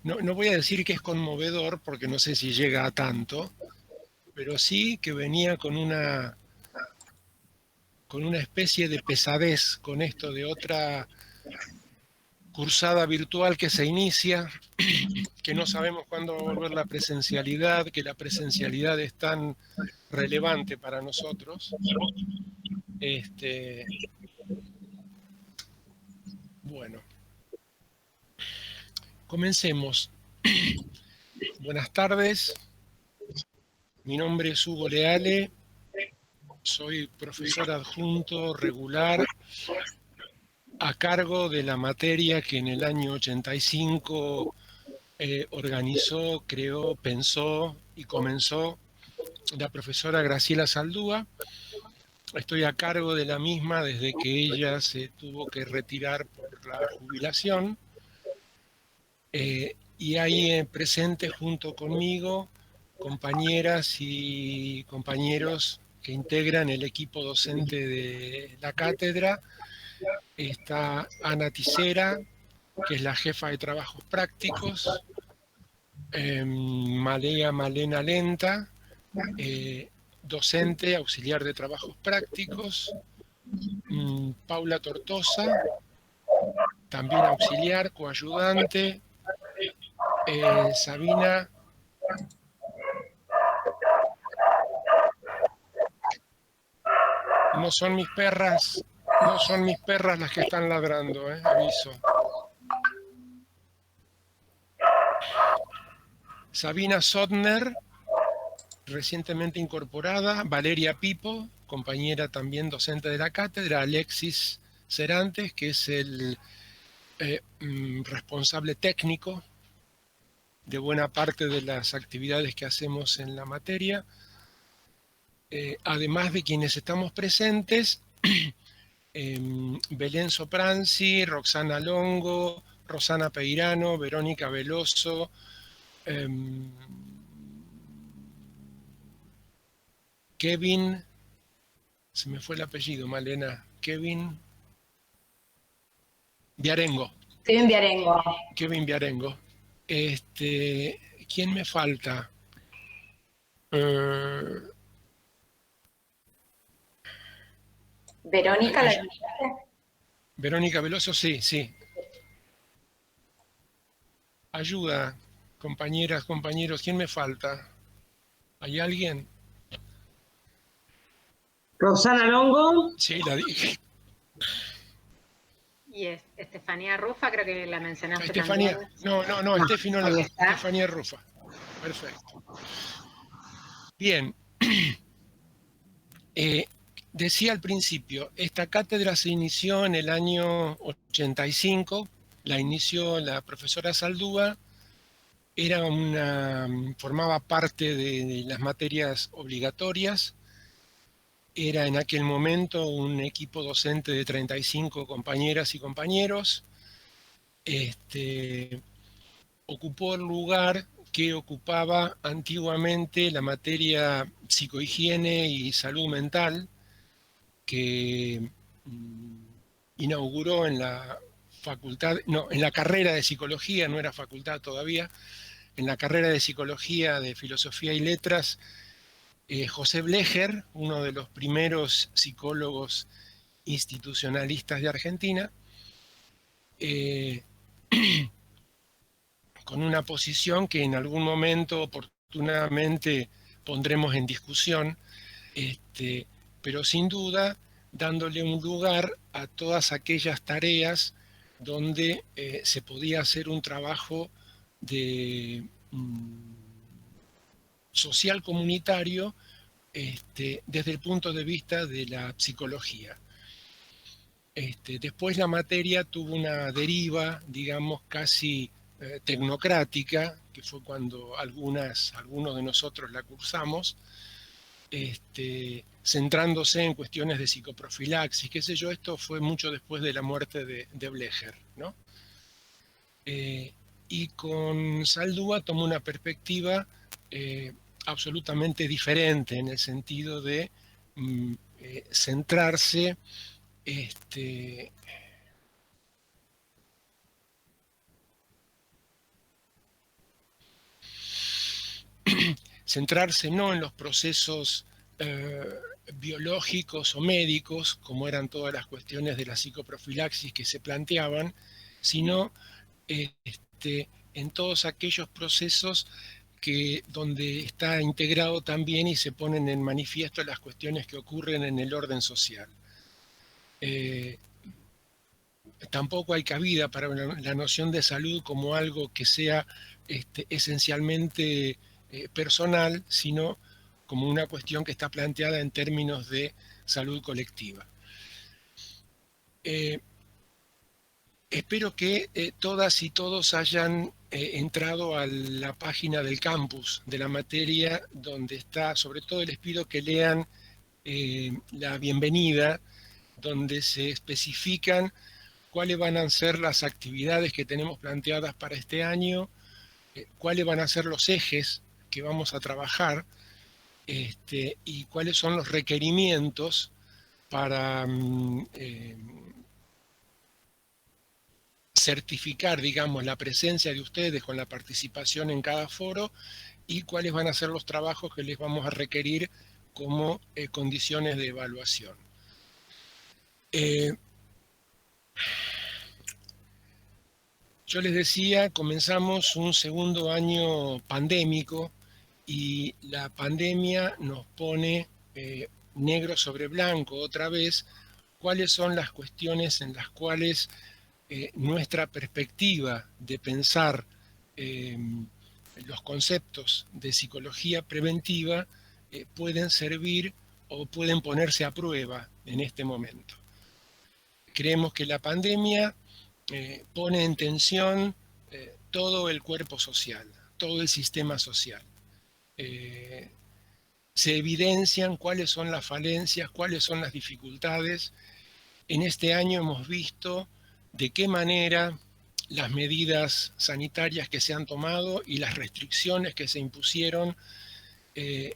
no voy a decir que es conmovedor, porque no sé si llega a tanto, pero sí que venía con una especie de pesadez con esto de otra cursada virtual que se inicia, que no sabemos cuándo va a volver la presencialidad, que la presencialidad es tan relevante para nosotros. Este, bueno, comencemos. Buenas tardes, mi nombre es Hugo Leale, soy profesor adjunto regular a cargo de la materia que en el año 85 organizó, creó, pensó y comenzó la profesora Graciela Saldúa. Estoy a cargo de la misma desde que ella se tuvo que retirar por la jubilación. Y hay presentes junto conmigo compañeras y compañeros que integran el equipo docente de la cátedra. Está Ana Tisera, que es la jefa de trabajos prácticos, Malena Lenta, docente, auxiliar de trabajos prácticos, Paula Tortosa, también auxiliar, coayudante, Sabina, no son mis perras, no son mis perras las que están ladrando, aviso. Sabina Sotner, recientemente incorporada, Valeria Pipo, compañera también docente de la cátedra, Alexis Cerantes, que es el responsable técnico de buena parte de las actividades que hacemos en la materia, además de quienes estamos presentes, Belén Sopranzi, Roxana Longo, Rosana Peirano, Verónica Veloso, Kevin, se me fue el apellido, Malena, Kevin Viarengo. Kevin Viarengo. Kevin Viarengo. ¿Quién me falta? Verónica, ¿la Verónica Veloso, sí. Ayuda, compañeras, compañeros, ¿quién me falta? ¿Hay alguien? Rosana Longo. Sí, la dije. Y Estefanía Rufa, creo que la mencionaste Estefanía. también. No, Estefi no la Ahí da. está. Estefanía Rufa. Perfecto. Bien. Decía al principio, esta cátedra se inició en el año 85, la inició la profesora Saldúa, formaba parte de las materias obligatorias, era en aquel momento un equipo docente de 35 compañeras y compañeros, ocupó el lugar que ocupaba antiguamente la materia psicohigiene y salud mental, que inauguró en la facultad, no, en la carrera de psicología, no era facultad todavía, en la carrera de psicología, de filosofía y letras, José Blecher, uno de los primeros psicólogos institucionalistas de Argentina, con una posición que en algún momento oportunamente pondremos en discusión, pero sin duda dándole un lugar a todas aquellas tareas donde se podía hacer un trabajo de social comunitario desde el punto de vista de la psicología. Después la materia tuvo una deriva, digamos, casi tecnocrática, que fue cuando algunos de nosotros la cursamos, centrándose en cuestiones de psicoprofilaxis, qué sé yo. Esto fue mucho después de la muerte de Blecher, ¿no? Y con Saldúa tomó una perspectiva absolutamente diferente, en el sentido de centrarse centrarse no en los procesos biológicos o médicos, como eran todas las cuestiones de la psicoprofilaxis que se planteaban, sino en todos aquellos procesos donde está integrado también y se ponen en manifiesto las cuestiones que ocurren en el orden social. Tampoco hay cabida para la noción de salud como algo que sea esencialmente personal, sino como una cuestión que está planteada en términos de salud colectiva. Espero que todas y todos hayan entrado a la página del campus de la materia, donde está, sobre todo les pido que lean la bienvenida, donde se especifican cuáles van a ser las actividades que tenemos planteadas para este año, cuáles van a ser los ejes que vamos a trabajar, y cuáles son los requerimientos para certificar, digamos, la presencia de ustedes con la participación en cada foro, y cuáles van a ser los trabajos que les vamos a requerir como condiciones de evaluación. Yo les decía, comenzamos un segundo año pandémico y la pandemia nos pone negro sobre blanco otra vez cuáles son las cuestiones en las cuales nuestra perspectiva de pensar los conceptos de psicología preventiva pueden servir o pueden ponerse a prueba en este momento. Creemos que la pandemia pone en tensión todo el cuerpo social, todo el sistema social. Se evidencian cuáles son las falencias, cuáles son las dificultades. En este año hemos visto de qué manera las medidas sanitarias que se han tomado y las restricciones que se impusieron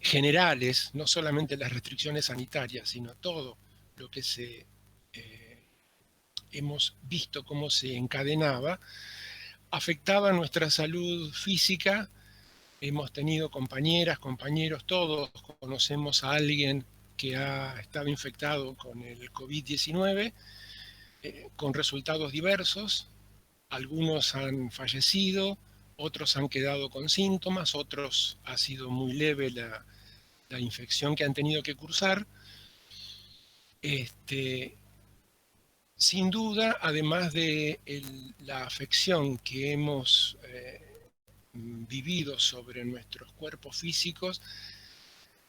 generales, no solamente las restricciones sanitarias, sino todo lo que hemos visto cómo se encadenaba, afectaba nuestra salud física. Hemos tenido compañeras, compañeros, todos conocemos a alguien que ha estado infectado con el COVID-19, con resultados diversos. Algunos han fallecido, otros han quedado con síntomas, otros ha sido muy leve la infección que han tenido que cursar. Sin duda, además de la afección que hemos vivido sobre nuestros cuerpos físicos,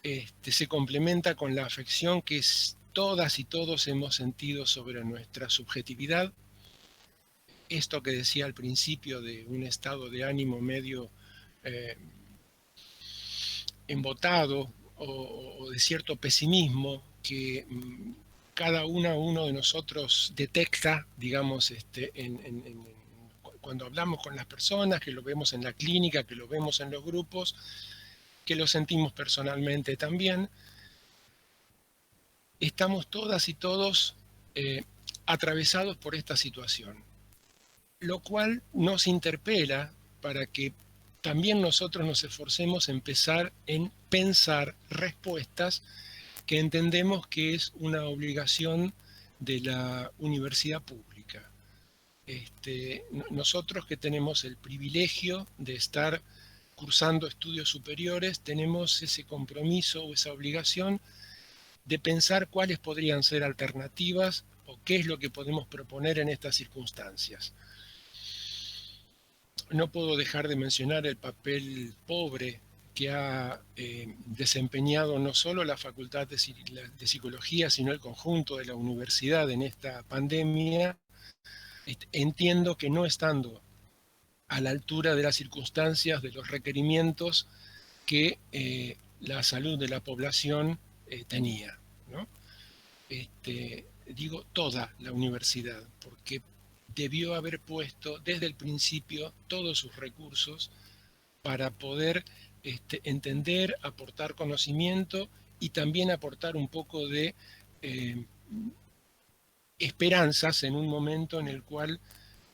se complementa con la afección que todas y todos hemos sentido sobre nuestra subjetividad. Esto que decía al principio de un estado de ánimo medio embotado o de cierto pesimismo que cada uno de nosotros detecta, digamos, cuando hablamos con las personas, que lo vemos en la clínica, que lo vemos en los grupos, que lo sentimos personalmente también. Estamos todas y todos atravesados por esta situación, lo cual nos interpela para que también nosotros nos esforcemos en empezar en pensar respuestas que entendemos que es una obligación de la universidad pública. Nosotros que tenemos el privilegio de estar cursando estudios superiores, tenemos ese compromiso o esa obligación de pensar cuáles podrían ser alternativas o qué es lo que podemos proponer en estas circunstancias. No puedo dejar de mencionar el papel pobre que ha desempeñado no solo la Facultad de Psicología, sino el conjunto de la universidad en esta pandemia. Entiendo que no estando a la altura de las circunstancias, de los requerimientos que la salud de la población tenía, ¿no? Digo toda la universidad, porque debió haber puesto desde el principio todos sus recursos para poder entender, aportar conocimiento y también aportar un poco de esperanzas en un momento en el cual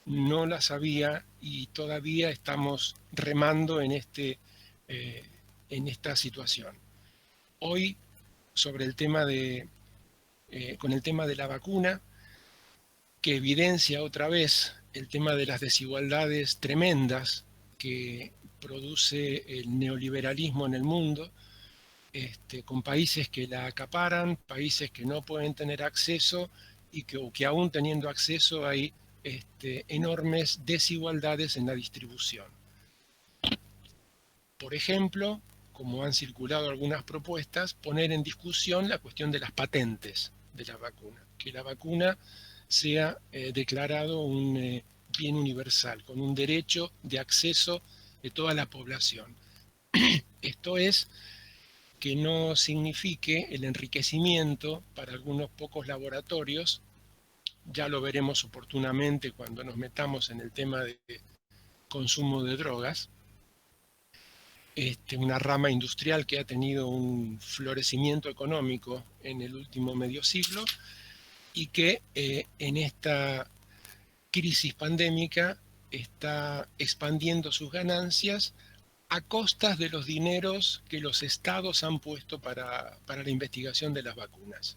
no las había y todavía estamos remando en este en esta situación. Hoy, sobre el tema con el tema de la vacuna, que evidencia otra vez el tema de las desigualdades tremendas que produce el neoliberalismo en el mundo, con países que la acaparan, países que no pueden tener acceso y que aún teniendo acceso hay enormes desigualdades en la distribución. Por ejemplo, como han circulado algunas propuestas, poner en discusión la cuestión de las patentes de la vacuna, que la vacuna sea declarado un bien universal, con un derecho de acceso de toda la población. Esto es, que no signifique el enriquecimiento para algunos pocos laboratorios, ya lo veremos oportunamente cuando nos metamos en el tema de consumo de drogas, una rama industrial que ha tenido un florecimiento económico en el último medio siglo y que en esta crisis pandémica está expandiendo sus ganancias a costas de los dineros que los estados han puesto para la investigación de las vacunas.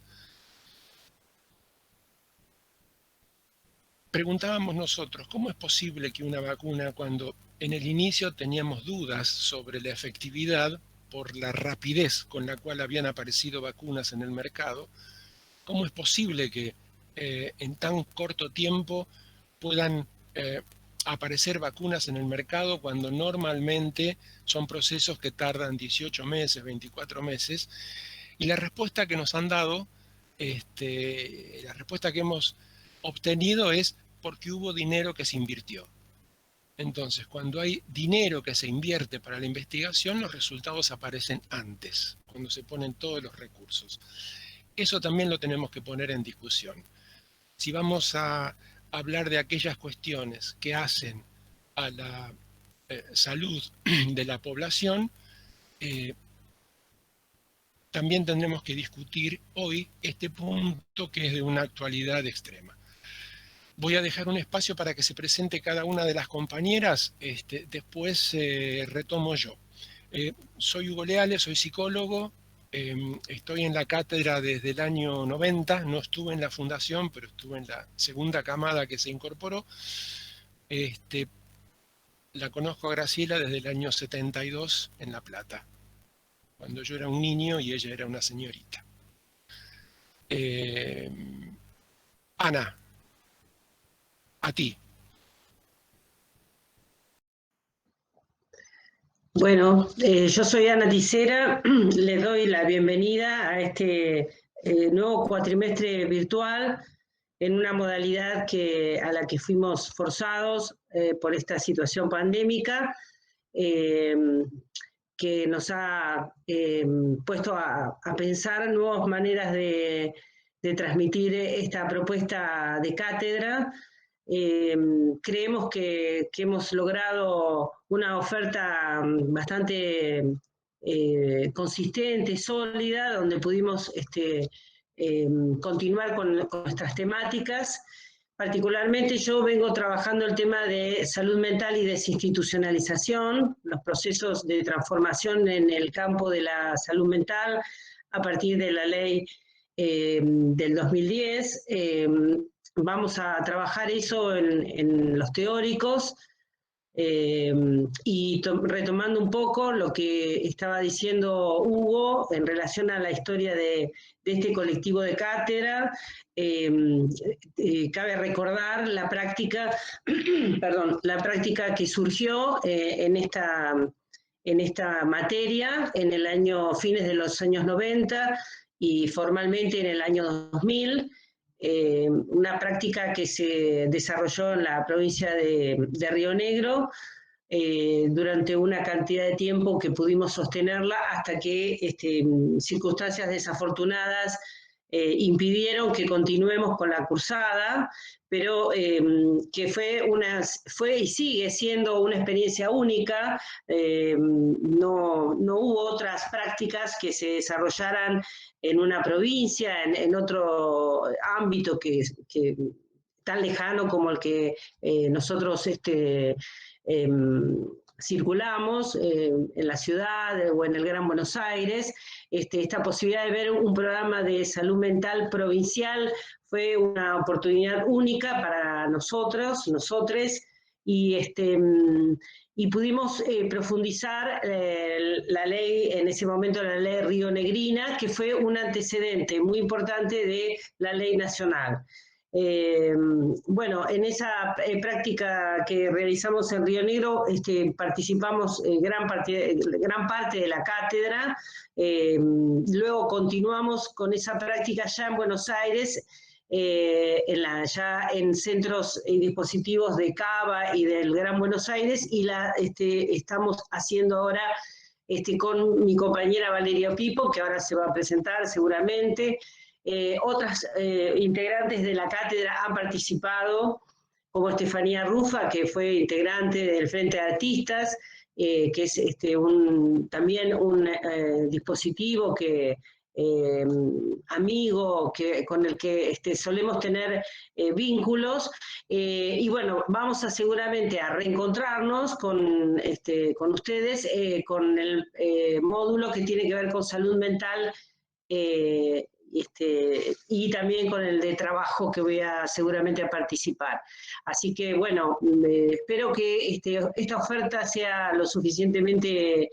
Preguntábamos nosotros, ¿cómo es posible que una vacuna, cuando en el inicio teníamos dudas sobre la efectividad por la rapidez con la cual habían aparecido vacunas en el mercado, cómo es posible que en tan corto tiempo puedan aparecer vacunas en el mercado cuando normalmente son procesos que tardan 18 meses, 24 meses? Y la respuesta que nos han dado, la respuesta que hemos obtenido es porque hubo dinero que se invirtió. Entonces, cuando hay dinero que se invierte para la investigación, los resultados aparecen antes, cuando se ponen todos los recursos. Eso también lo tenemos que poner en discusión. Si vamos a hablar de aquellas cuestiones que hacen a la salud de la población, también tendremos que discutir hoy este punto que es de una actualidad extrema. Voy a dejar un espacio para que se presente cada una de las compañeras, después retomo yo. Soy Hugo Leales, soy psicólogo, estoy en la cátedra desde el año 90, no estuve en la fundación, pero estuve en la segunda camada que se incorporó. La conozco a Graciela desde el año 72 en La Plata, cuando yo era un niño y ella era una señorita. Ana, a ti. Bueno, yo soy Ana Ticera, les doy la bienvenida a este nuevo cuatrimestre virtual en una modalidad a la que fuimos forzados por esta situación pandémica que nos ha puesto a pensar nuevas maneras de transmitir esta propuesta de cátedra. Creemos que hemos logrado una oferta bastante consistente, sólida, donde pudimos continuar con nuestras temáticas. Particularmente yo vengo trabajando el tema de salud mental y desinstitucionalización, los procesos de transformación en el campo de la salud mental a partir de la ley del 2010. Vamos a trabajar eso en los teóricos y retomando un poco lo que estaba diciendo Hugo en relación a la historia de este colectivo de cátedra. Cabe recordar la práctica, perdón, la práctica que surgió en esta materia en el fines de los años 90 y formalmente en el año 2000. Una práctica que se desarrolló en la provincia de Río Negro durante una cantidad de tiempo que pudimos sostenerla hasta que circunstancias desafortunadas impidieron que continuemos con la cursada, pero que fue y sigue siendo una experiencia única. No hubo otras prácticas que se desarrollaran en una provincia, en otro ámbito que tan lejano como el que nosotros circulamos en la ciudad o en el Gran Buenos Aires. Esta posibilidad de ver un programa de salud mental provincial fue una oportunidad única para nosotros, nosotres, y pudimos profundizar la ley, en ese momento la ley Río-Negrina, que fue un antecedente muy importante de la ley nacional. Bueno, en esa práctica que realizamos en Río Negro, participamos gran parte de la cátedra, luego continuamos con esa práctica ya en Buenos Aires, ya en centros y dispositivos de Cava y del Gran Buenos Aires, y estamos haciendo ahora con mi compañera Valeria Pipo, que ahora se va a presentar seguramente. Otras integrantes de la cátedra han participado, como Estefanía Rufa, que fue integrante del Frente de Artistas, que es también un dispositivo amigo con el que solemos tener vínculos, y bueno, vamos seguramente a reencontrarnos con ustedes con el módulo que tiene que ver con salud mental, y también con el de trabajo que voy seguramente a participar. Así que bueno, espero que esta oferta sea lo suficientemente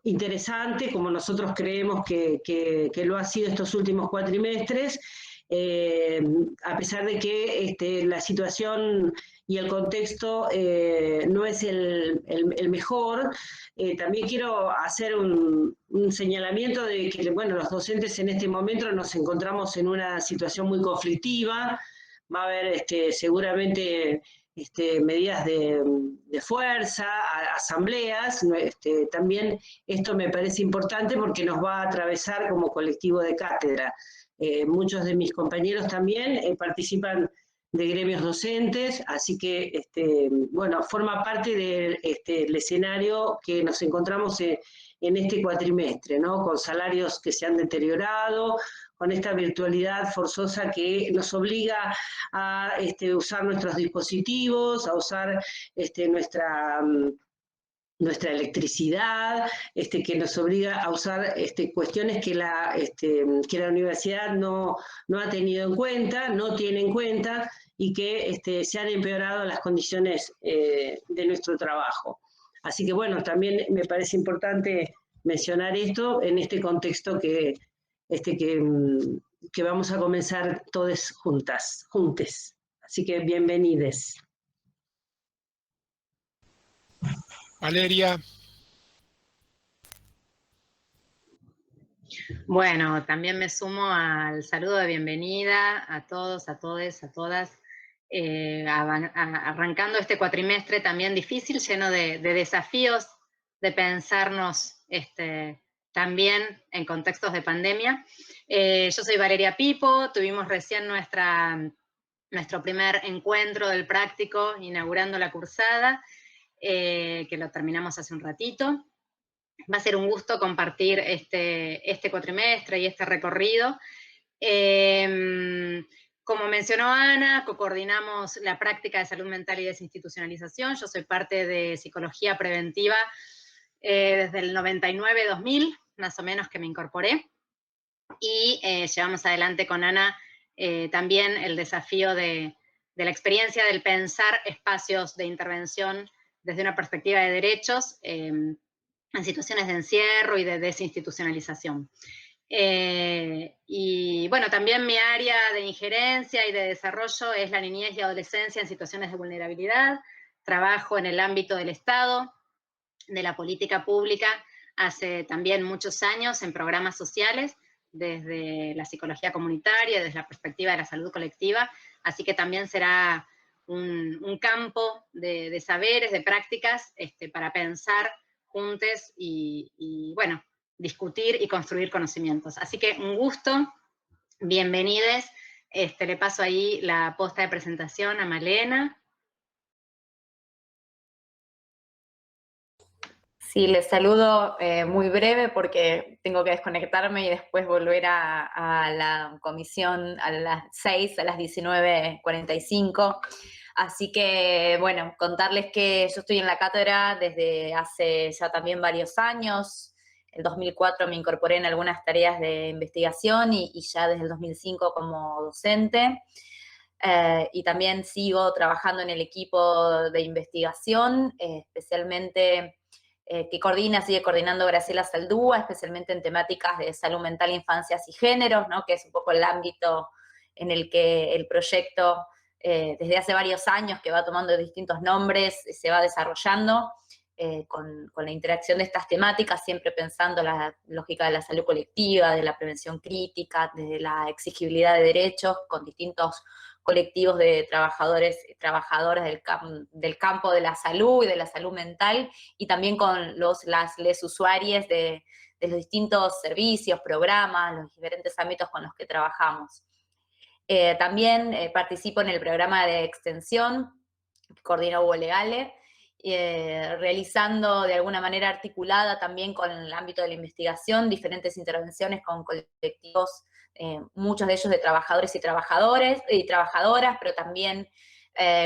interesante como nosotros creemos que lo ha sido estos últimos cuatrimestres, a pesar de que la situación y el contexto no es el mejor. También quiero hacer un señalamiento de que, bueno, los docentes en este momento nos encontramos en una situación muy conflictiva. Va a haber seguramente medidas de fuerza, asambleas. También esto me parece importante porque nos va a atravesar como colectivo de cátedra. Muchos de mis compañeros también participan de gremios docentes, así que, bueno, forma parte del escenario que nos encontramos en este cuatrimestre, ¿no? Con salarios que se han deteriorado, con esta virtualidad forzosa que nos obliga a usar nuestros dispositivos, a usar nuestra electricidad, que nos obliga a usar cuestiones que la universidad no ha tenido en cuenta, no tiene en cuenta, y que se han empeorado las condiciones de nuestro trabajo. Así que bueno, también me parece importante mencionar esto en este contexto que vamos a comenzar todos juntes. Así que bienvenides. Valeria. Bueno, también me sumo al saludo de bienvenida a todos, a todes, a todas, arrancando este cuatrimestre también difícil, lleno de desafíos, de pensarnos también en contextos de pandemia. Yo soy Valeria Pipo, tuvimos recién nuestro primer encuentro del práctico inaugurando la cursada, que lo terminamos hace un ratito. Va a ser un gusto compartir este cuatrimestre y este recorrido. Como mencionó Ana, coordinamos la práctica de salud mental y desinstitucionalización. Yo soy parte de psicología preventiva desde el 99-2000, más o menos, que me incorporé. Y llevamos adelante con Ana también el desafío de la experiencia del pensar espacios de intervención desde una perspectiva de derechos en situaciones de encierro y de desinstitucionalización. Y bueno, también mi área de injerencia y de desarrollo es la niñez y adolescencia en situaciones de vulnerabilidad. Trabajo en el ámbito del Estado, de la política pública, hace también muchos años en programas sociales, desde la psicología comunitaria, desde la perspectiva de la salud colectiva, así que también será un campo de saberes, de prácticas, para pensar juntos y bueno, discutir y construir conocimientos. Así que un gusto, bienvenides. Le paso ahí la posta de presentación a Malena. Sí, les saludo muy breve porque tengo que desconectarme y después volver a la comisión a las 6, a las 19:45. Así que, bueno, contarles que yo estoy en la cátedra desde hace ya también varios años. En 2004 me incorporé en algunas tareas de investigación y ya desde el 2005 como docente. Y también sigo trabajando en el equipo de investigación, especialmente que sigue coordinando Graciela Saldúa, especialmente en temáticas de salud mental, infancias y géneros, ¿no? Que es un poco el ámbito en el que el proyecto, desde hace varios años, que va tomando distintos nombres, se va desarrollando. Con la interacción de estas temáticas, siempre pensando la lógica de la salud colectiva, de la prevención crítica, de la exigibilidad de derechos, con distintos colectivos de trabajadores y trabajadoras del campo de la salud y de la salud mental, y también con les usuarios de los distintos servicios, programas, los diferentes ámbitos con los que trabajamos. También participo en el programa de extensión que coordina Hugo Legale, realizando de alguna manera articulada también con el ámbito de la investigación, diferentes intervenciones con colectivos, muchos de ellos de trabajadores y trabajadoras, pero también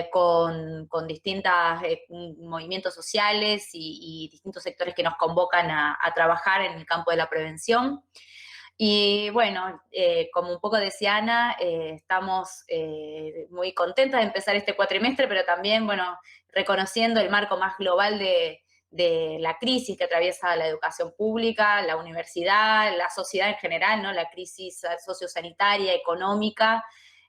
con distintos movimientos sociales y distintos sectores que nos convocan a trabajar en el campo de la prevención. Y bueno, como un poco decía Ana, estamos muy contentas de empezar este cuatrimestre, pero también, bueno, reconociendo el marco más global de la crisis que atraviesa la educación pública, la universidad, la sociedad en general, ¿no? La crisis sociosanitaria, económica,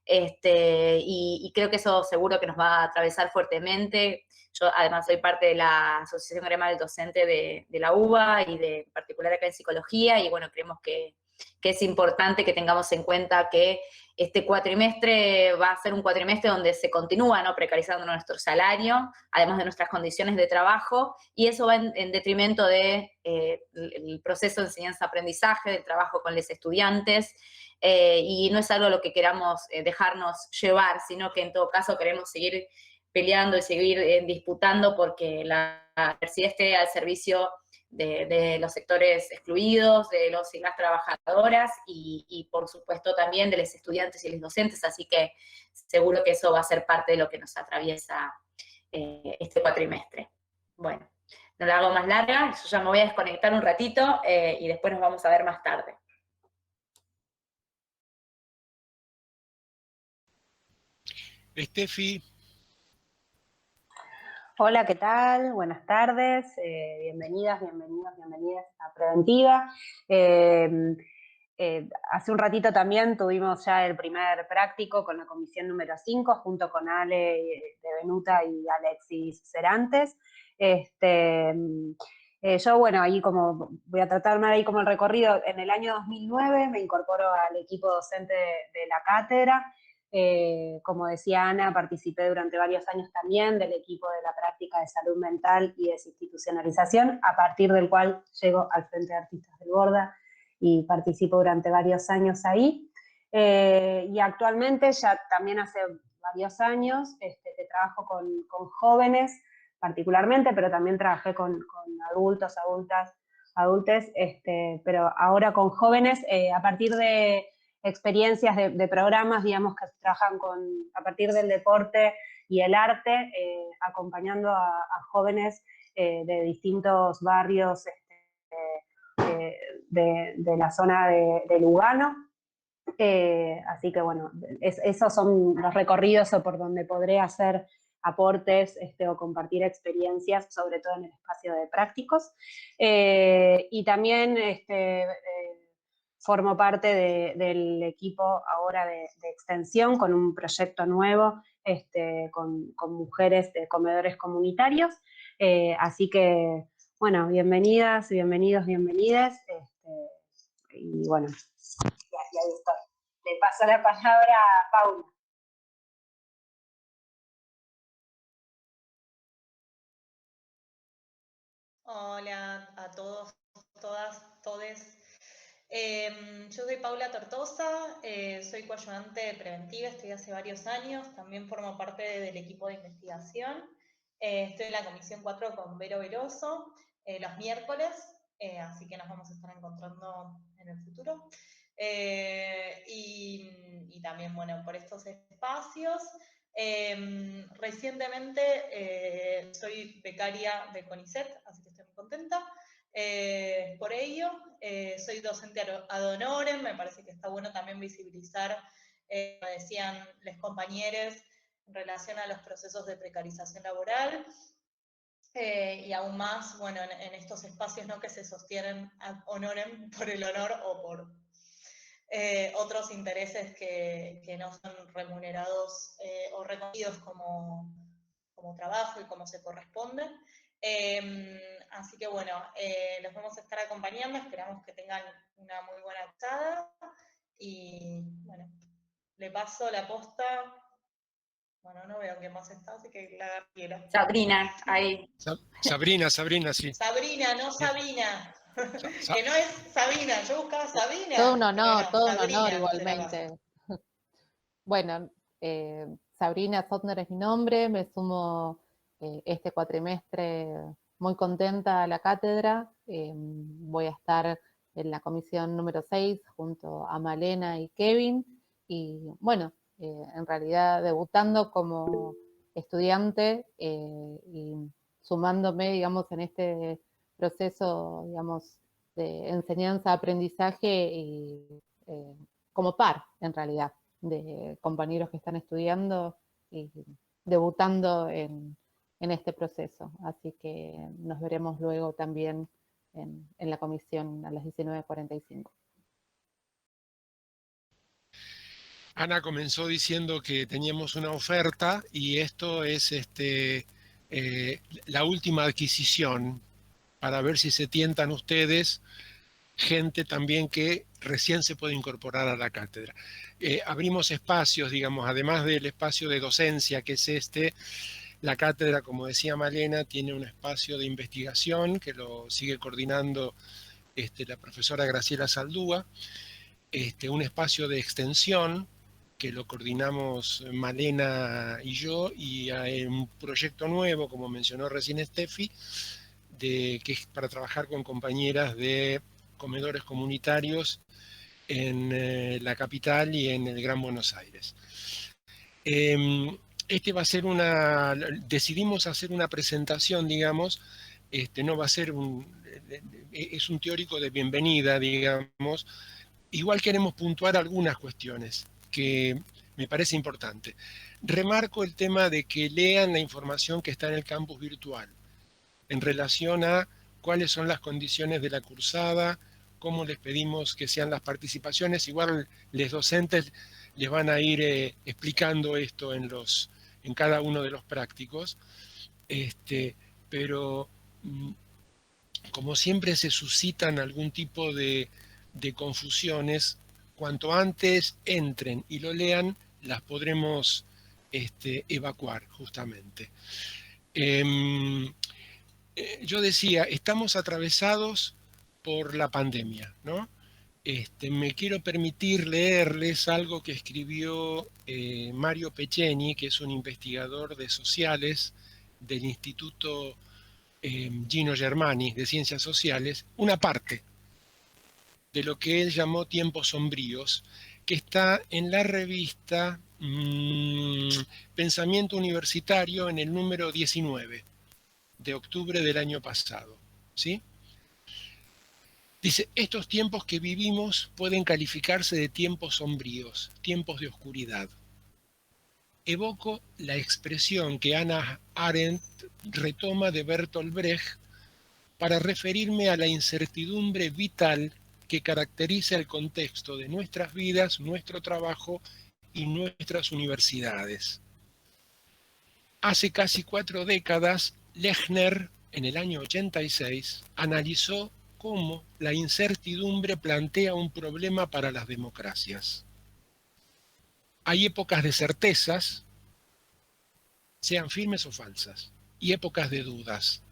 y creo que eso seguro que nos va a atravesar fuertemente. Yo además soy parte de la Asociación Gremial Docente de la UBA y en particular acá en Psicología, y bueno, creemos que es importante que tengamos en cuenta que este cuatrimestre va a ser un cuatrimestre donde se continúa, ¿no?, precarizando nuestro salario, además de nuestras condiciones de trabajo, y eso va en detrimento de el proceso de enseñanza-aprendizaje, del trabajo con los estudiantes, y no es algo a lo que queramos dejarnos llevar, sino que en todo caso queremos seguir peleando y seguir disputando porque la universidad esté al servicio de los sectores excluidos, de los y las trabajadoras y por supuesto también de los estudiantes y los docentes, así que seguro que eso va a ser parte de lo que nos atraviesa este cuatrimestre. Bueno, no la hago más larga, yo ya me voy a desconectar un ratito y después nos vamos a ver más tarde. Estefi. Hola, ¿qué tal? Buenas tardes, bienvenidas a Preventiva. Hace un ratito también tuvimos ya el primer práctico con la comisión número 5, junto con Ale de Benuta y Alexis Cerantes. Yo, bueno, ahí como voy a tratarme ahí como el recorrido. En el año 2009 me incorporo al equipo docente de la cátedra. Como decía Ana, participé durante varios años también del equipo de la práctica de salud mental y desinstitucionalización, a partir del cual llego al Frente de Artistas del Borda y participo durante varios años ahí. Y actualmente, ya también hace varios años, que trabajo con jóvenes particularmente, pero también trabajé con adultos, adultes, pero ahora con jóvenes, a partir de experiencias de programas, digamos, que trabajan a partir del deporte y el arte, acompañando a jóvenes de distintos barrios de la zona de Lugano. Así que bueno, esos son los recorridos por donde podré hacer aportes o compartir experiencias, sobre todo en el espacio de prácticos. Y también formo parte del equipo ahora de extensión con un proyecto nuevo con mujeres de comedores comunitarios. Así que, bueno, bienvenidas, bienvenidos, bienvenidas. Y bueno, y ahí estoy. Le paso la palabra a Paula. Hola a todos, todas, todes. Yo soy Paula Tortosa, soy coayudante preventiva, estoy hace varios años, también formo parte del equipo de investigación. Estoy en la Comisión 4 con Vero Veloso los miércoles, así que nos vamos a estar encontrando en el futuro. Y también, bueno, por estos espacios. Recientemente soy becaria de CONICET, así que estoy muy contenta por ello. Soy docente ad honorem, me parece que está bueno también visibilizar, como decían los compañeros, en relación a los procesos de precarización laboral. Y aún más, bueno, en estos espacios, ¿no?, que se sostienen ad honorem por el honor o por otros intereses que no son remunerados o reconocidos como trabajo y como se corresponde. Así que bueno, los vamos a estar acompañando, esperamos que tengan una muy buena charla y bueno, le paso la posta. Bueno, no veo quién más está, así que la Gabriela. Sabrina, ahí. Sabrina, sí. Sabrina, no Sabina. Que no es Sabina, yo buscaba Sabina. Todo un honor, no, todo un Sabrina, honor igualmente. Bueno, Sabrina Sotner es mi nombre, me sumo este cuatrimestre muy contenta a la cátedra. Voy a estar en la comisión número 6 junto a Malena y Kevin. Y bueno, en realidad debutando como estudiante y sumándome, digamos, en este proceso, digamos, de enseñanza-aprendizaje y como par, en realidad, de compañeros que están estudiando y debutando en este proceso. Así que nos veremos luego también en la comisión a las 19:45. Ana comenzó diciendo que teníamos una oferta y esto es la última adquisición para ver si se tientan ustedes, gente también que recién se puede incorporar a la cátedra. Abrimos espacios, digamos, además del espacio de docencia que es la cátedra, como decía Malena, tiene un espacio de investigación que lo sigue coordinando la profesora Graciela Saldúa, un espacio de extensión que lo coordinamos Malena y yo, y hay un proyecto nuevo, como mencionó recién Steffi, que es para trabajar con compañeras de comedores comunitarios en la capital y en el Gran Buenos Aires. Va a ser decidimos hacer una presentación, digamos, no va a ser es un teórico de bienvenida, digamos. Igual queremos puntuar algunas cuestiones que me parece importante. Remarco el tema de que lean la información que está en el campus virtual en relación a cuáles son las condiciones de la cursada, cómo les pedimos que sean las participaciones. Igual los docentes les van a ir explicando esto en cada uno de los prácticos. Pero como siempre se suscitan algún tipo de confusiones, cuanto antes entren y lo lean, las podremos evacuar justamente. Yo decía, estamos atravesados por la pandemia, ¿no? Me quiero permitir leerles algo que escribió Mario Peceni, que es un investigador de sociales del Instituto Gino Germani de Ciencias Sociales, una parte de lo que él llamó Tiempos Sombríos, que está en la revista Pensamiento Universitario en el número 19 de octubre del año pasado, ¿sí? Dice, estos tiempos que vivimos pueden calificarse de tiempos sombríos, tiempos de oscuridad. Evoco la expresión que Hannah Arendt retoma de Bertolt Brecht para referirme a la incertidumbre vital que caracteriza el contexto de nuestras vidas, nuestro trabajo y nuestras universidades. Hace casi 4 décadas, Lechner, en el año 86, analizó cómo la incertidumbre plantea un problema para las democracias. Hay épocas de certezas, sean firmes o falsas, y épocas de dudas.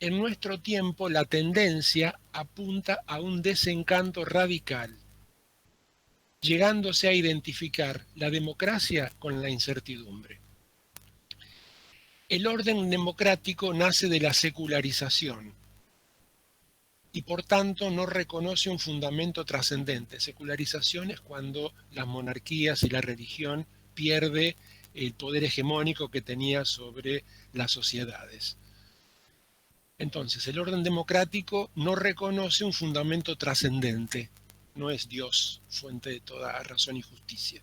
En nuestro tiempo, la tendencia apunta a un desencanto radical, llegándose a identificar la democracia con la incertidumbre. El orden democrático nace de la secularización y por tanto no reconoce un fundamento trascendente. Secularización es cuando las monarquías y la religión pierde el poder hegemónico que tenía sobre las sociedades. Entonces, el orden democrático no reconoce un fundamento trascendente, no es Dios, fuente de toda razón y justicia.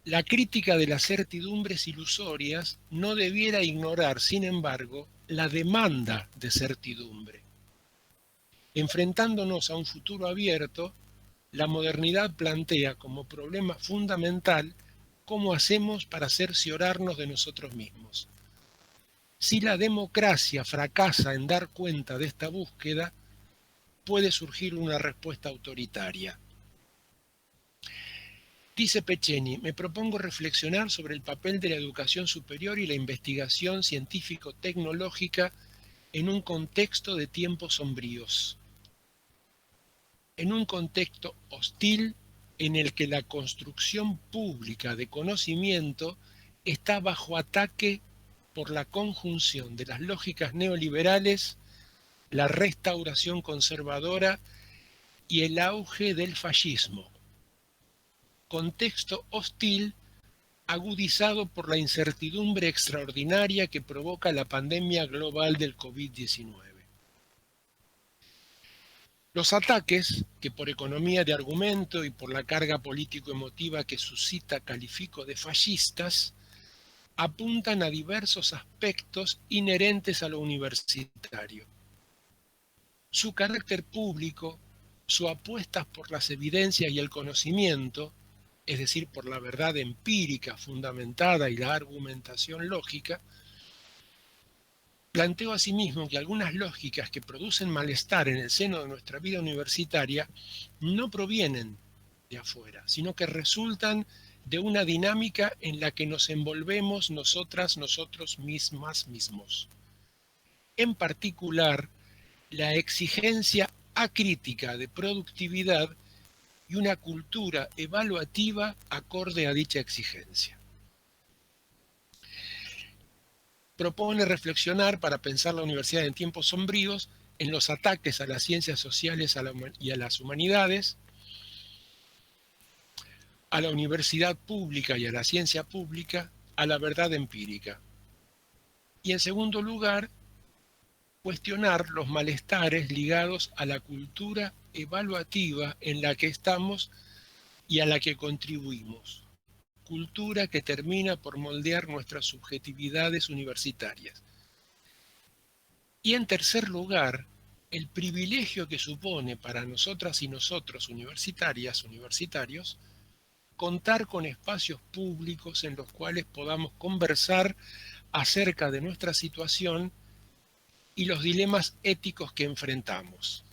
La crítica de las certidumbres ilusorias no debiera ignorar, sin embargo, la demanda de certidumbre. Enfrentándonos a un futuro abierto, la modernidad plantea como problema fundamental cómo hacemos para cerciorarnos de nosotros mismos. Si la democracia fracasa en dar cuenta de esta búsqueda, puede surgir una respuesta autoritaria. Dice Pecceni, me propongo reflexionar sobre el papel de la educación superior y la investigación científico-tecnológica en un contexto de tiempos sombríos. En un contexto hostil en el que la construcción pública de conocimiento está bajo ataque por la conjunción de las lógicas neoliberales, la restauración conservadora y el auge del fascismo. Contexto hostil agudizado por la incertidumbre extraordinaria que provoca la pandemia global del COVID-19. Los ataques, que por economía de argumento y por la carga político-emotiva que suscita califico de fascistas, apuntan a diversos aspectos inherentes a lo universitario. Su carácter público, su apuesta por las evidencias y el conocimiento, es decir, por la verdad empírica fundamentada y la argumentación lógica, planteo asimismo que algunas lógicas que producen malestar en el seno de nuestra vida universitaria no provienen de afuera, sino que resultan de una dinámica en la que nos envolvemos nosotras, nosotros mismos. En particular, la exigencia acrítica de productividad y una cultura evaluativa acorde a dicha exigencia. Propone reflexionar para pensar la universidad en tiempos sombríos en los ataques a las ciencias sociales y a las humanidades, a la universidad pública y a la ciencia pública, a la verdad empírica. Y en segundo lugar, cuestionar los malestares ligados a la cultura evaluativa en la que estamos y a la que contribuimos. Cultura que termina por moldear nuestras subjetividades universitarias. Y en tercer lugar, el privilegio que supone para nosotras y nosotros, universitarias, universitarios, contar con espacios públicos en los cuales podamos conversar acerca de nuestra situación y los dilemas éticos que enfrentamos.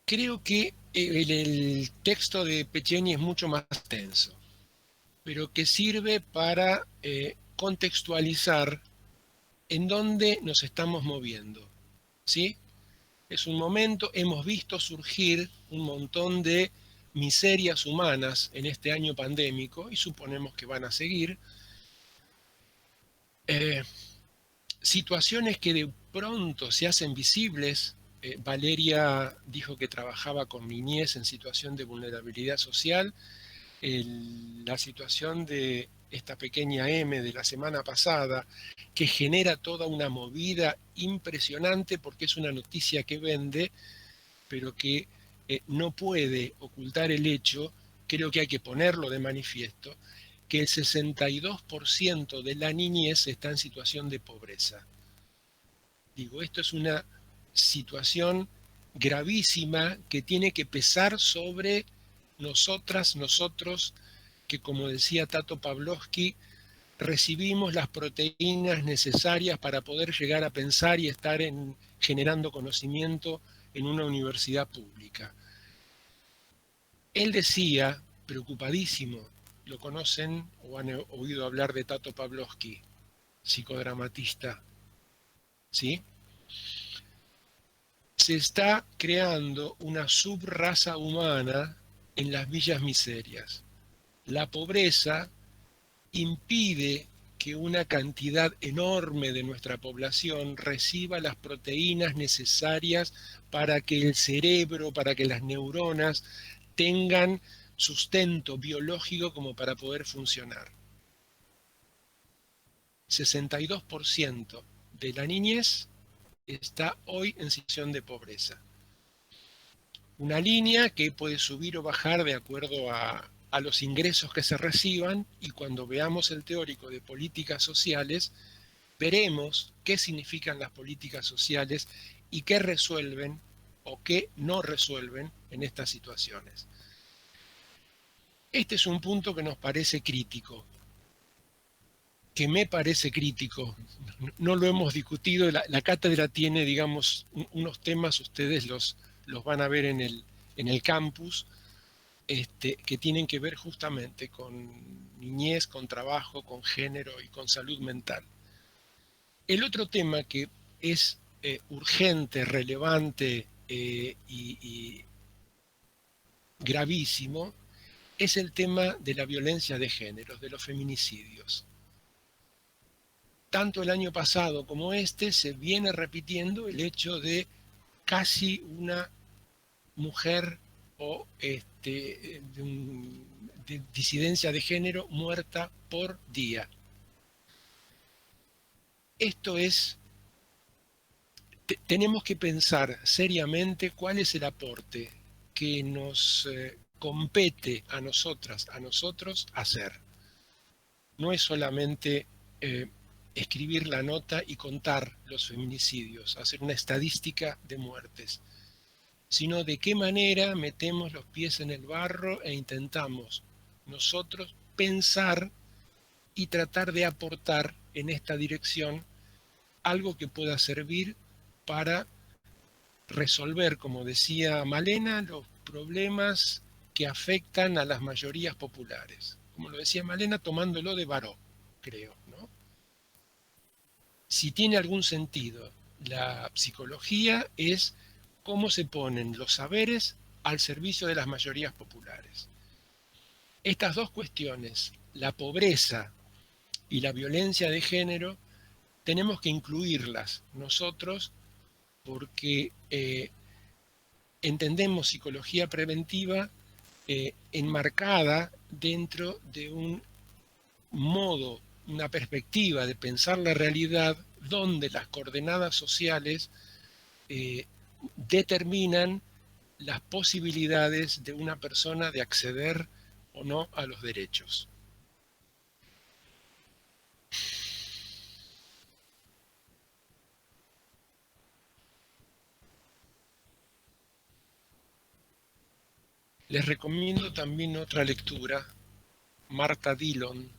Creo que el texto de Pecceni es mucho más extenso, pero que sirve para contextualizar en dónde nos estamos moviendo, ¿sí? Es un momento, hemos visto surgir un montón de miserias humanas en este año pandémico y suponemos que van a seguir. Situaciones que de pronto se hacen visibles. Valeria dijo que trabajaba con niñez en situación de vulnerabilidad social. La situación de esta pequeña M de la semana pasada, que genera toda una movida impresionante porque es una noticia que vende, pero que no puede ocultar el hecho, creo que hay que ponerlo de manifiesto, que el 62% de la niñez está en situación de pobreza. Digo, esto es una situación gravísima que tiene que pesar sobre nosotras, nosotros, que como decía Tato Pavlovsky, recibimos las proteínas necesarias para poder llegar a pensar y estar generando conocimiento en una universidad pública. Él decía, preocupadísimo, lo conocen o han oído hablar de Tato Pavlovsky, psicodramatista, ¿sí? Se está creando una subraza humana en las villas miserias. La pobreza impide que una cantidad enorme de nuestra población reciba las proteínas necesarias para que el cerebro, para que las neuronas tengan sustento biológico como para poder funcionar. 62% de la niñez está hoy en situación de pobreza. Una línea que puede subir o bajar de acuerdo a los ingresos que se reciban, y cuando veamos el teórico de políticas sociales, veremos qué significan las políticas sociales y qué resuelven o qué no resuelven en estas situaciones. Este es un punto que nos parece crítico, que me parece crítico. No lo hemos discutido, la cátedra tiene, digamos, unos temas, ustedes los van a ver en el campus, que tienen que ver justamente con niñez, con trabajo, con género y con salud mental. El otro tema que es urgente, relevante y gravísimo es el tema de la violencia de género, de los feminicidios. Tanto el año pasado como este se viene repitiendo el hecho de casi una mujer o de disidencia de género muerta por día. Esto es, tenemos que pensar seriamente cuál es el aporte que nos compete a nosotras, a nosotros hacer. No es solamente escribir la nota y contar los feminicidios, hacer una estadística de muertes, sino de qué manera metemos los pies en el barro e intentamos nosotros pensar y tratar de aportar en esta dirección algo que pueda servir para resolver, como decía Malena, los problemas que afectan a las mayorías populares. Como lo decía Malena, tomándolo de Baró, creo, ¿no? Si tiene algún sentido la psicología es cómo se ponen los saberes al servicio de las mayorías populares. Estas dos cuestiones, la pobreza y la violencia de género, tenemos que incluirlas nosotros porque entendemos psicología preventiva enmarcada dentro de un modo, una perspectiva de pensar la realidad donde las coordenadas sociales determinan las posibilidades de una persona de acceder o no a los derechos. Les recomiendo también otra lectura, Marta Dillon,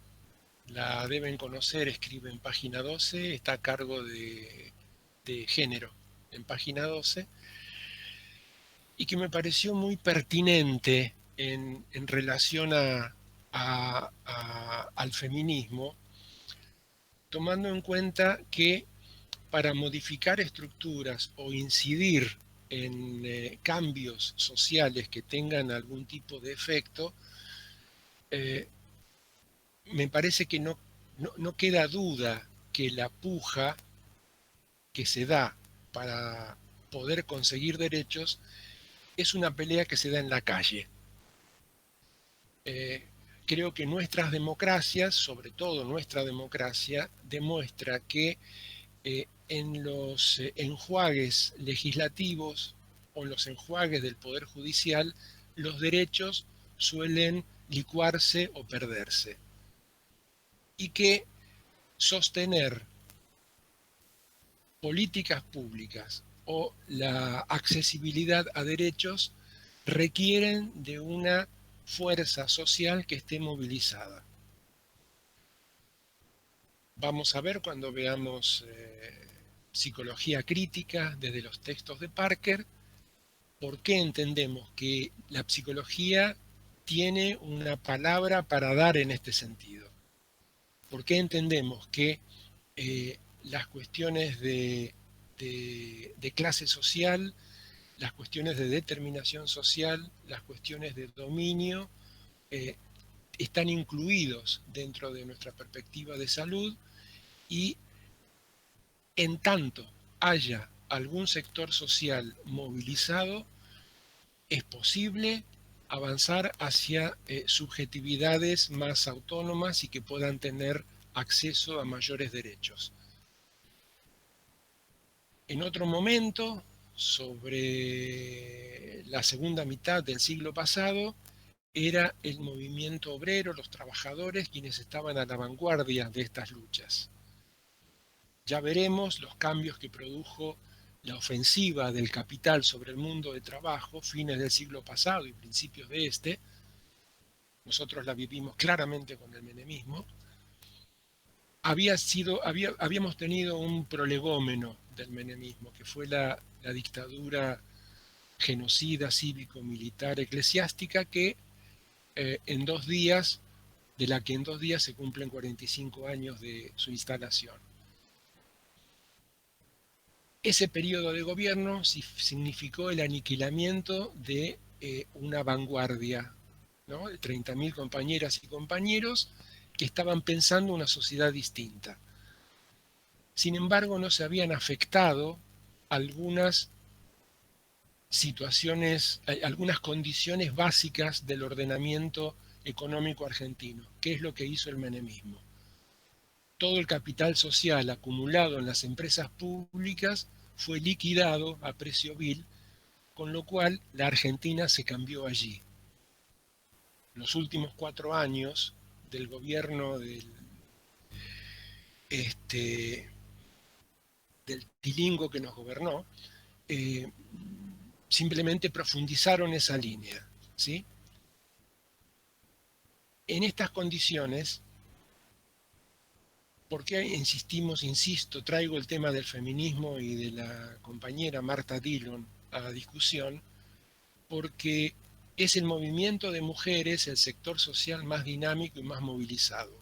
la deben conocer, escribe en página 12, está a cargo de género en página 12, y que me pareció muy pertinente en relación al feminismo, tomando en cuenta que para modificar estructuras o incidir en cambios sociales que tengan algún tipo de efecto, me parece que no queda duda que la puja que se da para poder conseguir derechos es una pelea que se da en la calle. Creo que nuestras democracias, sobre todo nuestra democracia, demuestra que en los enjuagues legislativos o en los enjuagues del Poder Judicial, los derechos suelen licuarse o perderse. Y que sostener políticas públicas o la accesibilidad a derechos requieren de una fuerza social que esté movilizada. Vamos a ver cuando veamos psicología crítica desde los textos de Parker, por qué entendemos que la psicología tiene una palabra para dar en este sentido. ¿Por qué entendemos que las cuestiones de clase social, las cuestiones de determinación social, las cuestiones de dominio, están incluidos dentro de nuestra perspectiva de salud, y en tanto haya algún sector social movilizado, es posible avanzar hacia subjetividades más autónomas y que puedan tener acceso a mayores derechos. En otro momento, sobre la segunda mitad del siglo pasado, era el movimiento obrero, los trabajadores, quienes estaban a la vanguardia de estas luchas. Ya veremos los cambios que produjo la ofensiva del capital sobre el mundo de trabajo, fines del siglo pasado y principios de este. Nosotros la vivimos claramente con el menemismo. Habíamos tenido un prolegómeno del menemismo, que fue la dictadura genocida, cívico-militar, eclesiástica, que de la que en 2 días se cumplen 45 años de su instalación. Ese periodo de gobierno significó el aniquilamiento de una vanguardia, ¿no? De 30.000 compañeras y compañeros que estaban pensando una sociedad distinta. Sin embargo, no se habían afectado algunas situaciones, algunas condiciones básicas del ordenamiento económico argentino. ¿Qué es lo que hizo el menemismo? Todo el capital social acumulado en las empresas públicas fue liquidado a precio vil, con lo cual la Argentina se cambió allí. Los últimos 4 años del gobierno del tilingo que nos gobernó, simplemente profundizaron esa línea, ¿sí? En estas condiciones, ¿por qué insisto, traigo el tema del feminismo y de la compañera Marta Dillon a la discusión? Porque es el movimiento de mujeres el sector social más dinámico y más movilizado,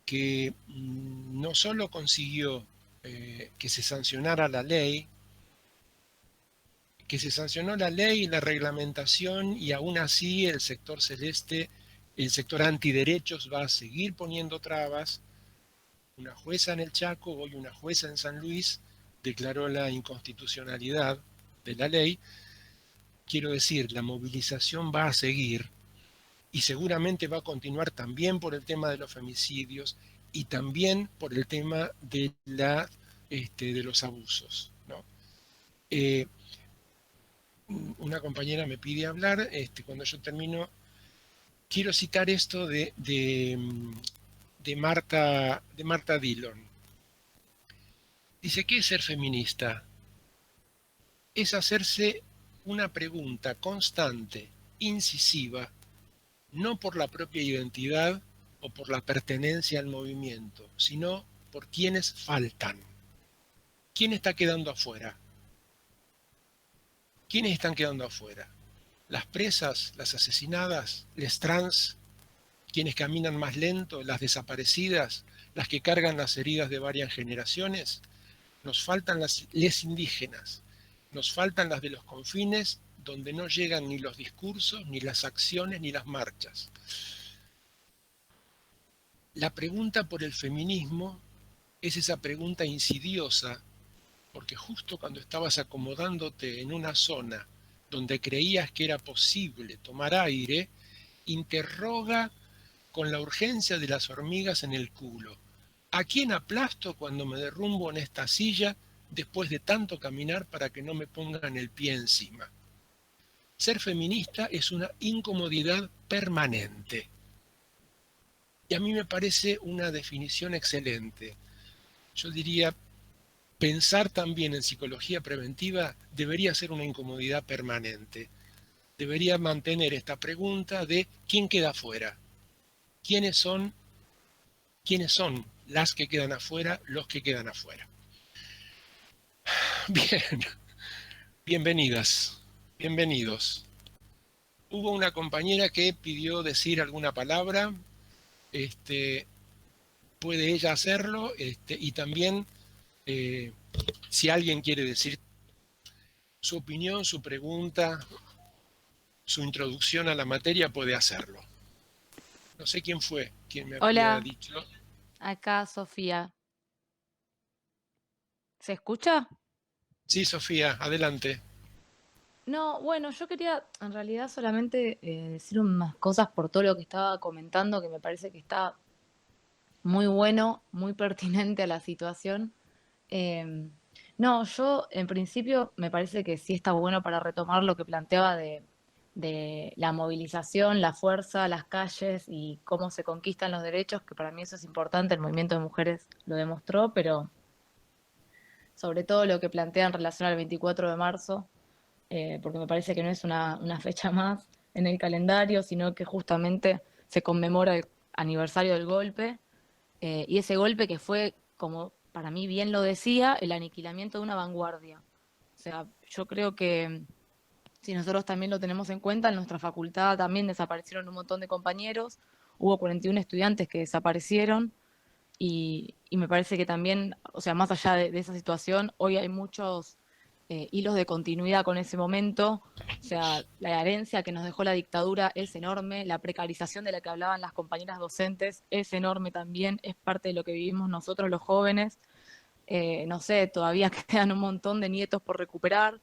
que no solo consiguió que se sancionara la ley, que se sancionó la ley y la reglamentación, y aún así el sector celeste, el sector antiderechos, va a seguir poniendo trabas. Una jueza en el Chaco, hoy una jueza en San Luis, declaró la inconstitucionalidad de la ley. Quiero decir, la movilización va a seguir y seguramente va a continuar también por el tema de los femicidios y también por el tema de los abusos, ¿no? Una compañera me pide hablar, cuando yo termino, quiero citar esto de Marta Dillon. Dice, ¿qué es ser feminista? Es hacerse una pregunta constante, incisiva, no por la propia identidad o por la pertenencia al movimiento, sino por quienes faltan. ¿Quién está quedando afuera? ¿Quiénes están quedando afuera? ¿Las presas, las asesinadas, les trans, quienes caminan más lento, las desaparecidas, las que cargan las heridas de varias generaciones? Nos faltan les indígenas, nos faltan las de los confines, donde no llegan ni los discursos, ni las acciones, ni las marchas. La pregunta por el feminismo es esa pregunta insidiosa, porque justo cuando estabas acomodándote en una zona donde creías que era posible tomar aire, interroga con la urgencia de las hormigas en el culo. ¿A quién aplasto cuando me derrumbo en esta silla después de tanto caminar para que no me pongan el pie encima? Ser feminista es una incomodidad permanente. Y a mí me parece una definición excelente. Yo diría, pensar también en psicología preventiva debería ser una incomodidad permanente. Debería mantener esta pregunta de ¿quién queda afuera? ¿Quiénes son las que quedan afuera, los que quedan afuera? Bien, bienvenidas, bienvenidos. Hubo una compañera que pidió decir alguna palabra, puede ella hacerlo, y también si alguien quiere decir su opinión, su pregunta, su introducción a la materia, puede hacerlo. No sé quién fue quien me Hola. había dicho. Acá Sofía. ¿Se escucha? Sí, Sofía, adelante. No, bueno, yo quería en realidad solamente decir unas cosas por todo lo que estaba comentando, que me parece que está muy bueno, muy pertinente a la situación. Eh, no, yo en principio me parece que sí está bueno para retomar lo que planteaba de la movilización, la fuerza, las calles y cómo se conquistan los derechos, que para mí eso es importante, el movimiento de mujeres lo demostró, pero sobre todo lo que plantea en relación al 24 de marzo, porque me parece que no es una fecha más en el calendario, sino que justamente se conmemora el aniversario del golpe, y ese golpe que fue, como para mí bien lo decía, el aniquilamiento de una vanguardia. O sea, yo creo que si nosotros también lo tenemos en cuenta, en nuestra facultad también desaparecieron un montón de compañeros, hubo 41 estudiantes que desaparecieron, y me parece que también, o sea, más allá de esa situación, hoy hay muchos hilos de continuidad con ese momento. O sea, la herencia que nos dejó la dictadura es enorme, la precarización de la que hablaban las compañeras docentes es enorme también, es parte de lo que vivimos nosotros los jóvenes. No sé, todavía quedan un montón de nietos por recuperar.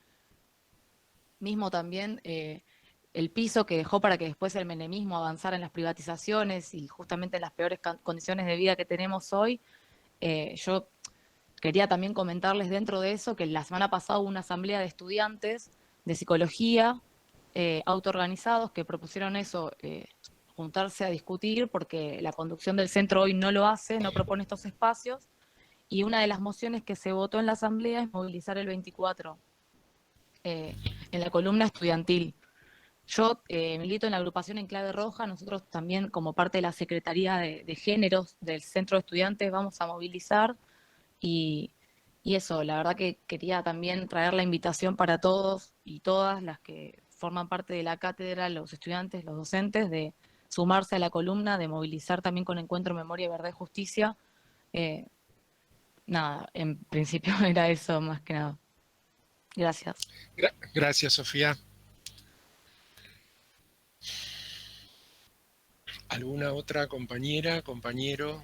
Mismo también el piso que dejó para que después el menemismo avanzara en las privatizaciones y justamente en las peores condiciones de vida que tenemos hoy. Yo quería también comentarles dentro de eso que la semana pasada hubo una asamblea de estudiantes de psicología autoorganizados que propusieron eso, juntarse a discutir, porque la conducción del centro hoy no lo hace, no propone estos espacios, y una de las mociones que se votó en la asamblea es movilizar el 24 en la columna estudiantil. Yo milito en la agrupación En Clave Roja, nosotros también como parte de la Secretaría de Géneros del Centro de Estudiantes vamos a movilizar. Y eso, la verdad que quería también traer la invitación para todos y todas las que forman parte de la cátedra, los estudiantes, los docentes, de sumarse a la columna, de movilizar también con Encuentro Memoria, Verdad y Justicia. Eh, Nada, en principio era eso más que nada. Gracias. Gracias, Sofía. ¿Alguna otra compañera, compañero,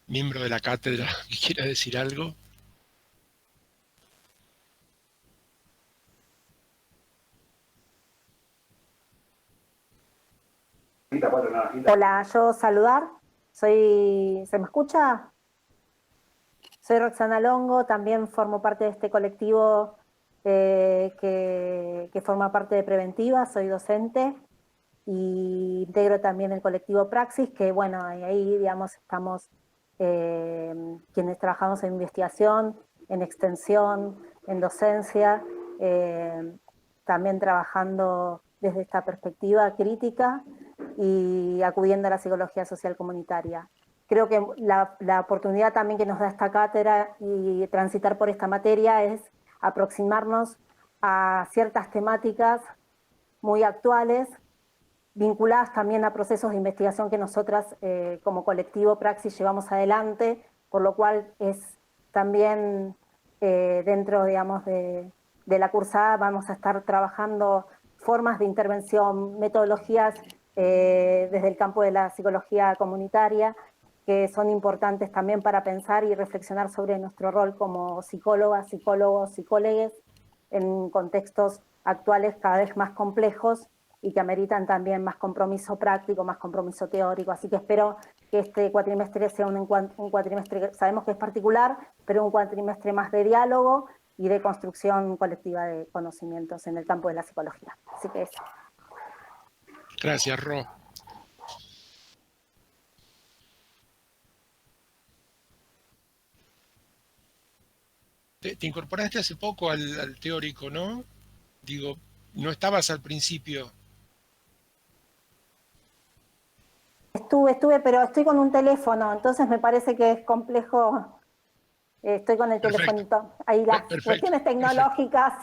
miembro de la cátedra que quiera decir algo? Hola, yo saludar. ¿Se me escucha? Soy Roxana Longo, también formo parte de este colectivo que forma parte de Preventiva, soy docente y integro también el colectivo Praxis, que bueno, ahí digamos estamos quienes trabajamos en investigación, en extensión, en docencia, también trabajando desde esta perspectiva crítica y acudiendo a la psicología social comunitaria. Creo que la oportunidad también que nos da esta cátedra y transitar por esta materia es aproximarnos a ciertas temáticas muy actuales, vinculadas también a procesos de investigación que nosotras como colectivo Praxis llevamos adelante, por lo cual es también dentro, digamos, de la cursada vamos a estar trabajando formas de intervención, metodologías desde el campo de la psicología comunitaria, que son importantes también para pensar y reflexionar sobre nuestro rol como psicólogas, psicólogos, psicólogues en contextos actuales cada vez más complejos y que ameritan también más compromiso práctico, más compromiso teórico. Así que espero que este cuatrimestre sea un cuatrimestre, sabemos que es particular, pero un cuatrimestre más de diálogo y de construcción colectiva de conocimientos en el campo de la psicología. Así que eso. Gracias, Ro. Te incorporaste hace poco al teórico, ¿no? Digo, no estabas al principio. Estuve, pero estoy con un teléfono, entonces me parece que es complejo. Estoy con el telefonito. Ahí las cuestiones tecnológicas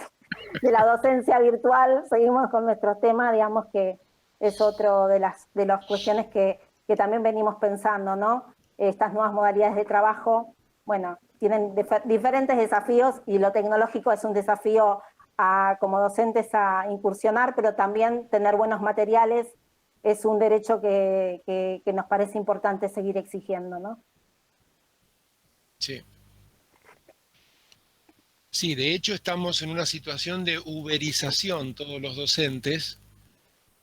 de la docencia virtual, seguimos con nuestro tema, digamos que es otro de las cuestiones que también venimos pensando, ¿no? Estas nuevas modalidades de trabajo, bueno, tienen diferentes desafíos y lo tecnológico es un desafío como docentes a incursionar, pero también tener buenos materiales es un derecho que nos parece importante seguir exigiendo, ¿no? Sí. Sí, de hecho estamos en una situación de uberización todos los docentes.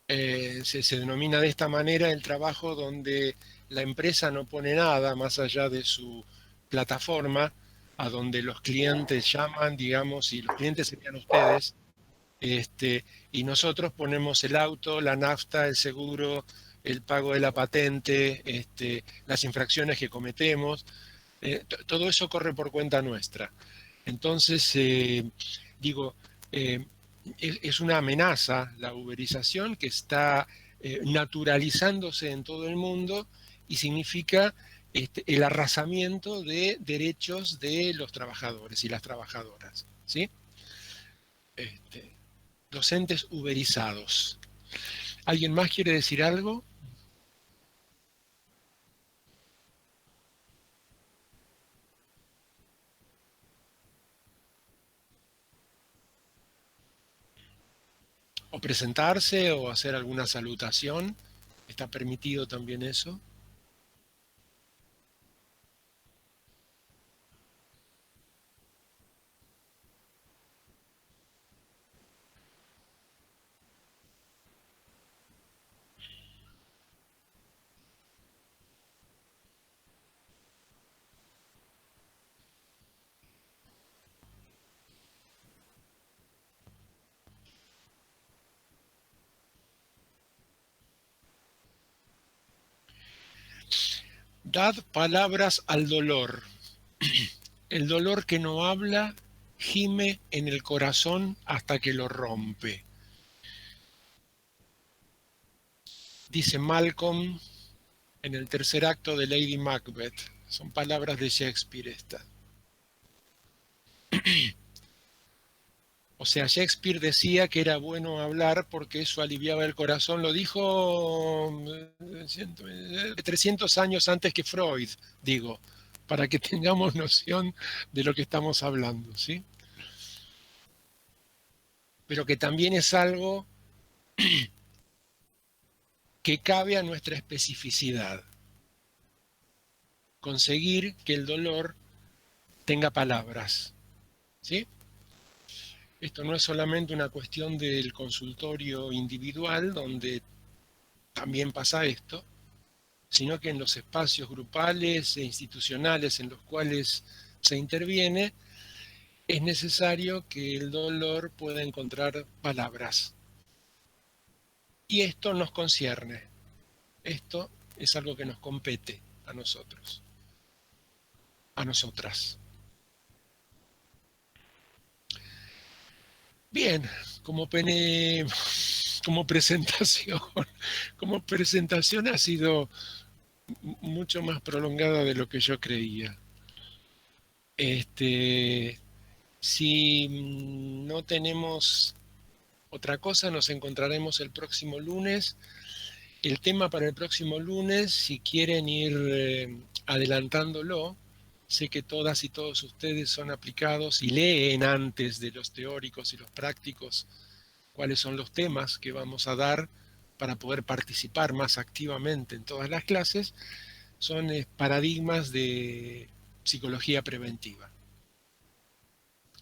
Se denomina de esta manera el trabajo donde la empresa no pone nada más allá de su plataforma, a donde los clientes llaman, digamos, y los clientes serían ustedes, y nosotros ponemos el auto, la nafta, el seguro, el pago de la patente, las infracciones que cometemos, todo eso corre por cuenta nuestra. Entonces, digo, es una amenaza la uberización que está naturalizándose en todo el mundo y significa el arrasamiento de derechos de los trabajadores y las trabajadoras, ¿sí? Docentes uberizados. ¿Alguien más quiere decir algo? O presentarse o hacer alguna salutación. ¿Está permitido también eso? Dad palabras al dolor. El dolor que no habla gime en el corazón hasta que lo rompe. Dice Malcolm en el tercer acto de Lady Macbeth. Son palabras de Shakespeare estas. O sea, Shakespeare decía que era bueno hablar porque eso aliviaba el corazón. Lo dijo 300 años antes que Freud, digo, para que tengamos noción de lo que estamos hablando, ¿sí? Pero que también es algo que cabe a nuestra especificidad. Conseguir que el dolor tenga palabras, ¿sí? Esto no es solamente una cuestión del consultorio individual, donde también pasa esto, sino que en los espacios grupales e institucionales en los cuales se interviene, es necesario que el dolor pueda encontrar palabras. Y esto nos concierne. Esto es algo que nos compete a nosotros, a nosotras. Bien, como presentación ha sido mucho más prolongada de lo que yo creía. Si no tenemos otra cosa, nos encontraremos el próximo lunes. El tema para el próximo lunes, si quieren ir adelantándolo, sé que todas y todos ustedes son aplicados y leen antes de los teóricos y los prácticos cuáles son los temas que vamos a dar para poder participar más activamente en todas las clases, son paradigmas de psicología preventiva.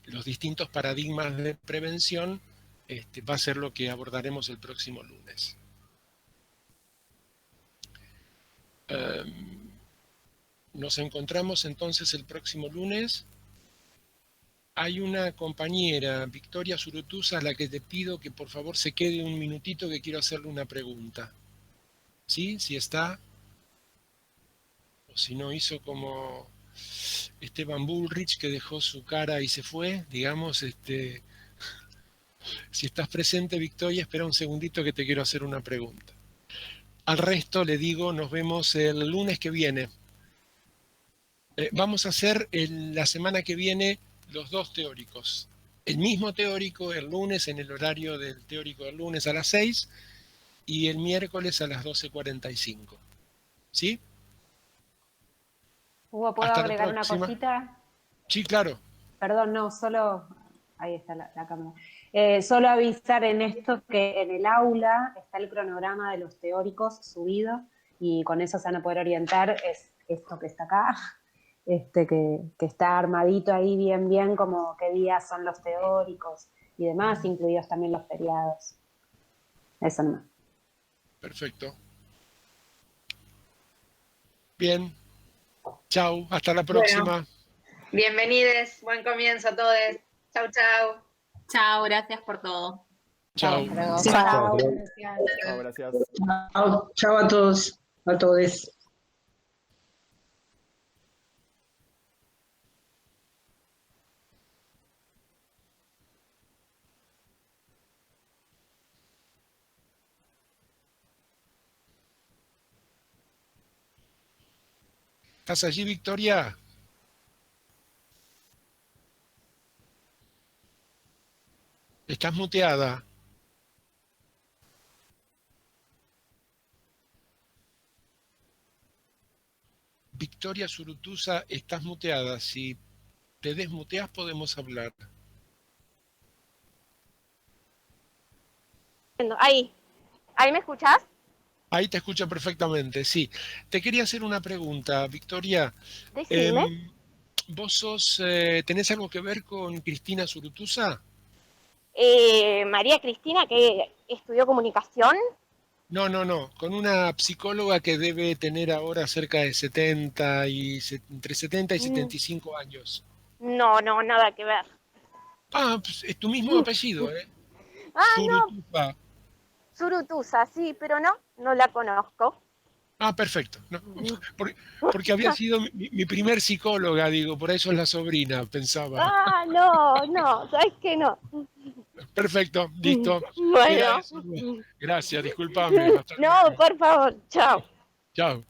Los distintos paradigmas de prevención va a ser lo que abordaremos el próximo lunes. Nos encontramos entonces el próximo lunes. Hay una compañera, Victoria Zurutuza, a la que te pido que por favor se quede un minutito que quiero hacerle una pregunta. ¿Sí? Si está. O si no, hizo como Esteban Bullrich, que dejó su cara y se fue, digamos, si estás presente, Victoria, espera un segundito que te quiero hacer una pregunta. Al resto le digo, nos vemos el lunes que viene. Vamos a hacer la semana que viene los dos teóricos. El mismo teórico el lunes en el horario del teórico del lunes a las 6 y el miércoles a las 12:45. ¿Sí? Hugo, ¿puedo Hasta la agregar una próxima. cosita? Sí, claro. Perdón, no, solo... Ahí está la cámara. Solo avisar en esto que en el aula está el cronograma de los teóricos subido y con eso se van a poder orientar, es esto que está acá, que está armadito ahí bien como qué días son los teóricos y demás, incluidos también los feriados. Eso nomás. Perfecto. Bien. Chau, hasta la próxima. Bueno, bienvenidos, buen comienzo a todos. Chau, chau. Chao, gracias por todo. Chau. Chao. Gracias. Chao a todos, a todos. ¿Estás allí, Victoria? Estás muteada. Victoria Zurutuza, estás muteada. Si te desmuteas podemos hablar. Ahí me escuchás. Ahí te escucho perfectamente, sí. Te quería hacer una pregunta, Victoria. Decime. ¿Vos tenés algo que ver con Cristina Zurutuza? María Cristina, que estudió comunicación. No, con una psicóloga que debe tener ahora cerca de entre 70 y 75 años. No, nada que ver. Ah, pues es tu mismo apellido, ¿eh? No, Zurutuza, sí, pero no la conozco. Ah, perfecto. No, porque había sido mi primer psicóloga, digo, por eso es la sobrina, pensaba. No, ¿sabes qué? No. Perfecto, listo. Bueno. Gracias, discúlpame. No, por favor, chao. Chao.